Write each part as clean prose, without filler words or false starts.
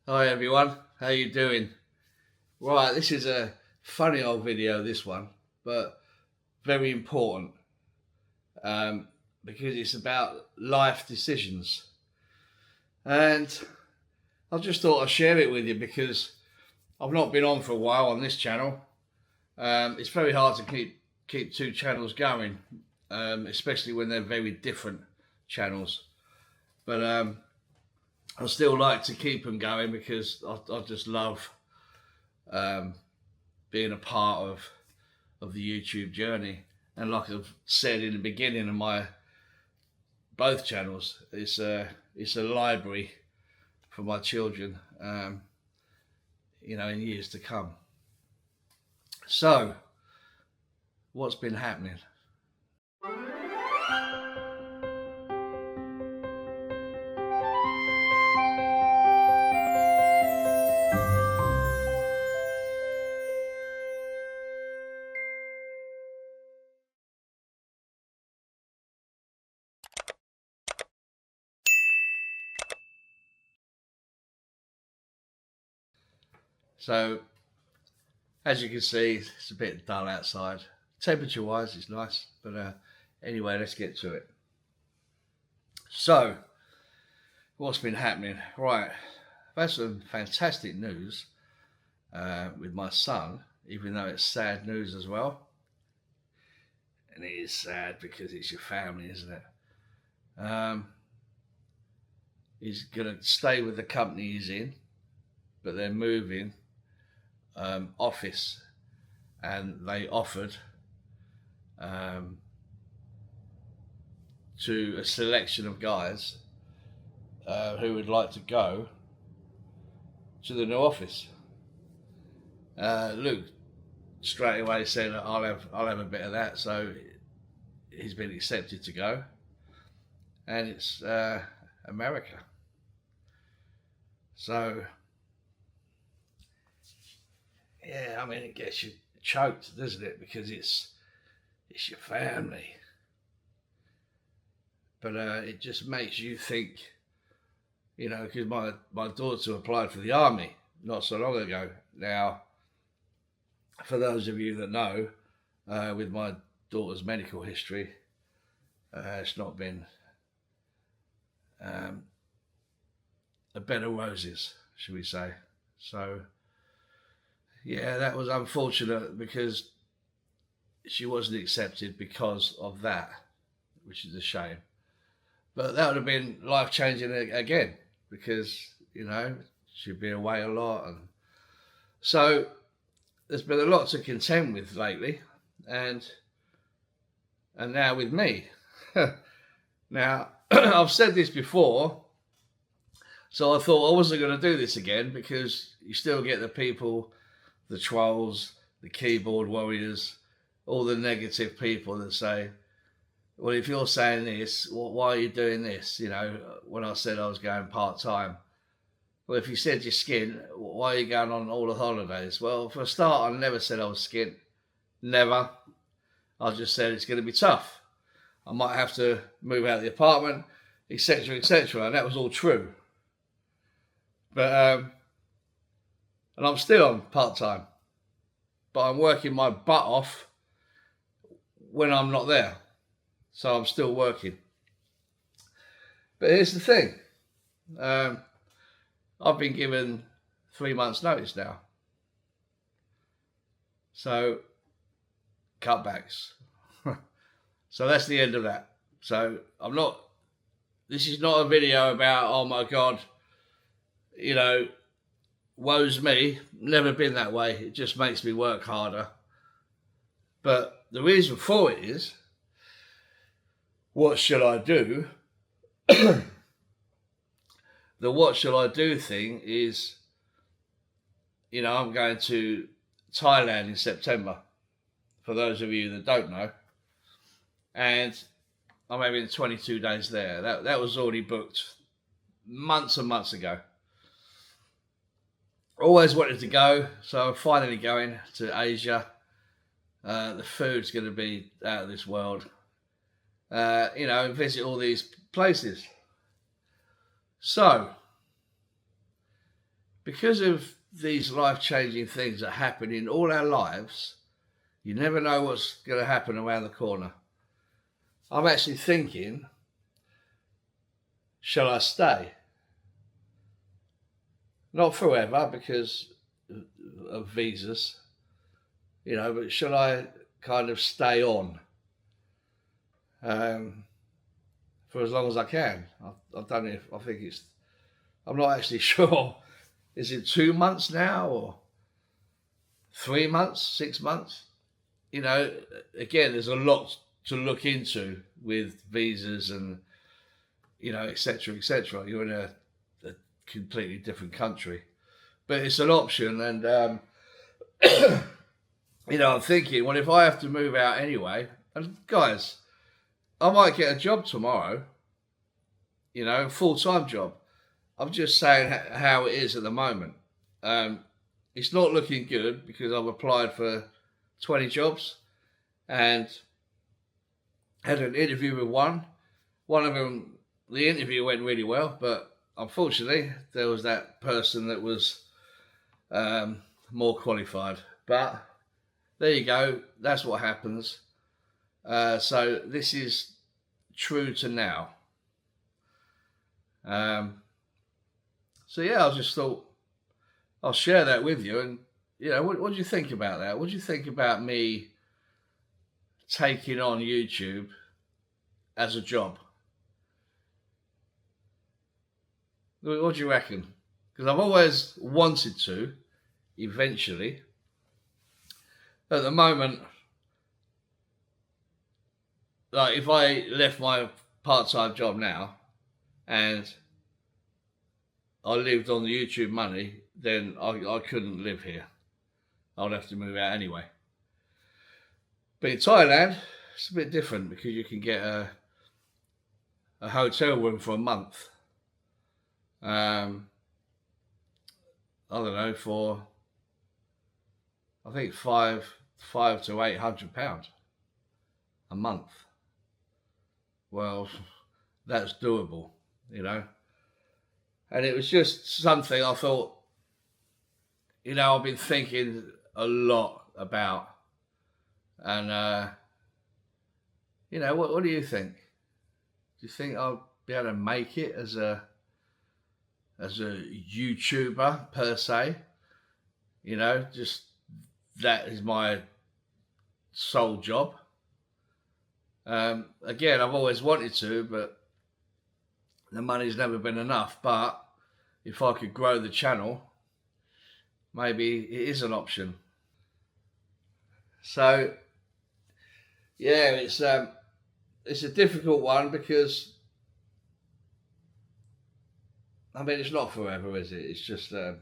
Hi everyone, how you doing? Right, this is a funny old video, this one, but very important because it's about life decisions. And I just thought I'd share it with you because I've not been on for a while on this channel. It's very hard to keep two channels going, especially when they're very different channels. But I still like to keep them going because I just love being a part of the YouTube journey. And like I've said in the beginning of my both channels, it's a library for my children, in years to come. So, what's been happening? So, as you can see, it's a bit dull outside. Temperature wise, it's nice, but anyway, let's get to it. So, what's been happening? Right, I've had some fantastic news with my son, even though it's sad news as well. And it is sad because it's your family, isn't it? He's going to stay with the company he's in, but they're moving office, and they offered to a selection of guys who would like to go to the new office. Luke straight away said, I'll have a bit of that, so he's been accepted to go, and it's America. So yeah, I mean, it gets you choked, doesn't it? Because it's your family. But it just makes you think, because my daughter applied for the army not so long ago. Now, for those of you that know, with my daughter's medical history, it's not been a bed of roses, should we say. So yeah, that was unfortunate because she wasn't accepted because of that, which is a shame. But that would have been life-changing again because, she'd be away a lot. And so there's been a lot to contend with lately, and now with me. Now, I've said this before, so I thought I wasn't going to do this again because you still get the people, the trolls, the keyboard warriors, all the negative people that say, well, if you're saying this, why are you doing this? When I said I was going part-time. Well, if you said you're skint, why are you going on all the holidays? Well, for a start, I never said I was skint. Never. I just said it's going to be tough. I might have to move out of the apartment, etc., etc. And that was all true. But and I'm still on part-time, but I'm working my butt off when I'm not there. So I'm still working. But here's the thing. I've been given 3 months notice now. So, cutbacks. So that's the end of that. So this is not a video about, oh my God, woe's me. Never been that way. It just makes me work harder. But the reason for it is, what should I do? The what should I do thing is, I'm going to Thailand in September, for those of you that don't know. And I'm having 22 days there. That was already booked months and months ago. Always wanted to go, so I'm finally going to Asia. The food's going to be out of this world. Visit all these places. So, because of these life-changing things that happen in all our lives, you never know what's going to happen around the corner. I'm actually thinking, shall I stay? Not forever because of visas, but shall I kind of stay on for as long as I can? I don't know if I think I'm not actually sure. Is it 2 months now or 3 months, 6 months? Again, there's a lot to look into with visas and, etc., etc. You're in a completely different country, but it's an option. And, I'm thinking, well, if I have to move out anyway, and guys, I might get a job tomorrow, a full-time job. I'm just saying how it is at the moment. It's not looking good because I've applied for 20 jobs and had an interview with one. One of them, the interview went really well, but unfortunately there was that person that was more qualified. But there you go, that's what happens. So this is true to now. So yeah, I just thought I'll share that with you. And what do you think about that? What do you think about me taking on YouTube as a job? What do you reckon? Because I've always wanted to, eventually. At the moment, like if I left my part-time job now and I lived on the YouTube money, then I couldn't live here. I'd have to move out anyway. But in Thailand, it's a bit different because you can get a hotel room for a month. I don't know, for I think five to £800 a month. Well, that's doable, And it was just something I thought, I've been thinking a lot about. And, what do you think? Do you think I'll be able to make it as a YouTuber per se? Just that is my sole job. Again, I've always wanted to, but the money's never been enough. But if I could grow the channel, maybe it is an option. So yeah, it's a difficult one because it's not forever, is it? It's just a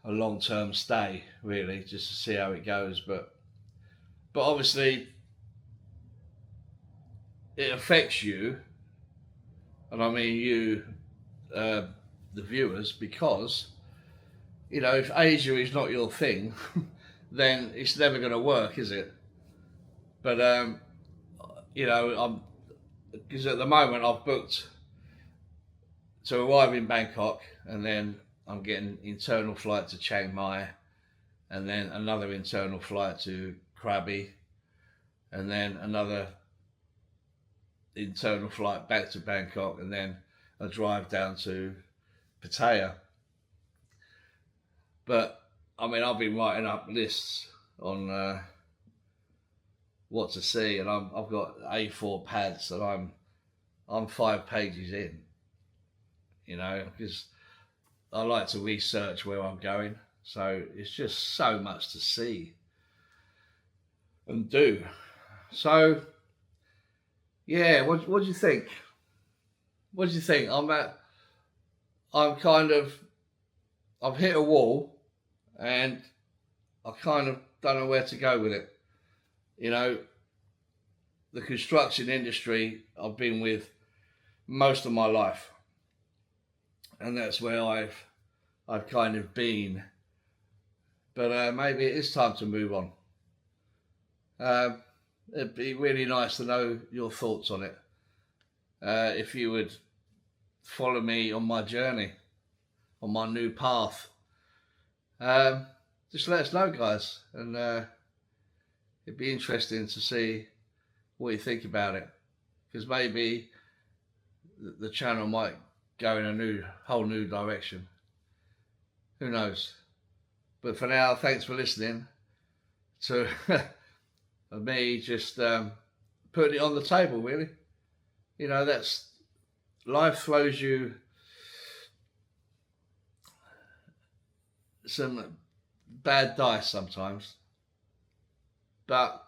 long-term stay, really, just to see how it goes. But obviously, it affects you, and I mean you, the viewers, because if Asia is not your thing, then it's never going to work, is it? But because at the moment I've booked to arrive in Bangkok, and then I'm getting internal flight to Chiang Mai, and then another internal flight to Krabi, and then another internal flight back to Bangkok, and then a drive down to Pattaya. But I've been writing up lists on what to see, and I've got A4 pads, and I'm 5 pages in, because I like to research where I'm going. So it's just so much to see and do. So yeah, what do you think? What do you think? I've hit a wall, and I kind of don't know where to go with it. The construction industry I've been with most of my life, and that's where I've kind of been. But maybe it is time to move on. It'd be really nice to know your thoughts on it. If you would follow me on my journey on my new path. Just let us know, guys, and it'd be interesting to see what you think about it, because maybe the channel might go in a whole new direction. Who knows? But for now, thanks for listening to me just putting it on the table, really. You know, that's life throws you some bad dice sometimes, but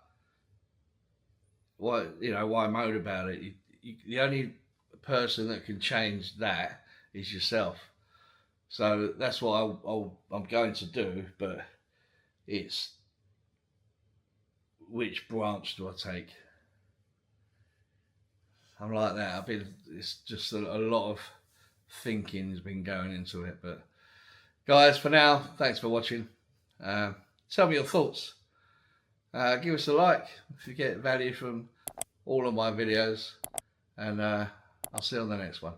why moan about it? The only person that can change that is yourself. So that's what I'm going to do, but it's which branch do I take? I'm like that. It's just a lot of thinking has been going into it. But guys, for now, thanks for watching. Tell me your thoughts. Give us a like if you get value from all of my videos, and I'll see you on the next one.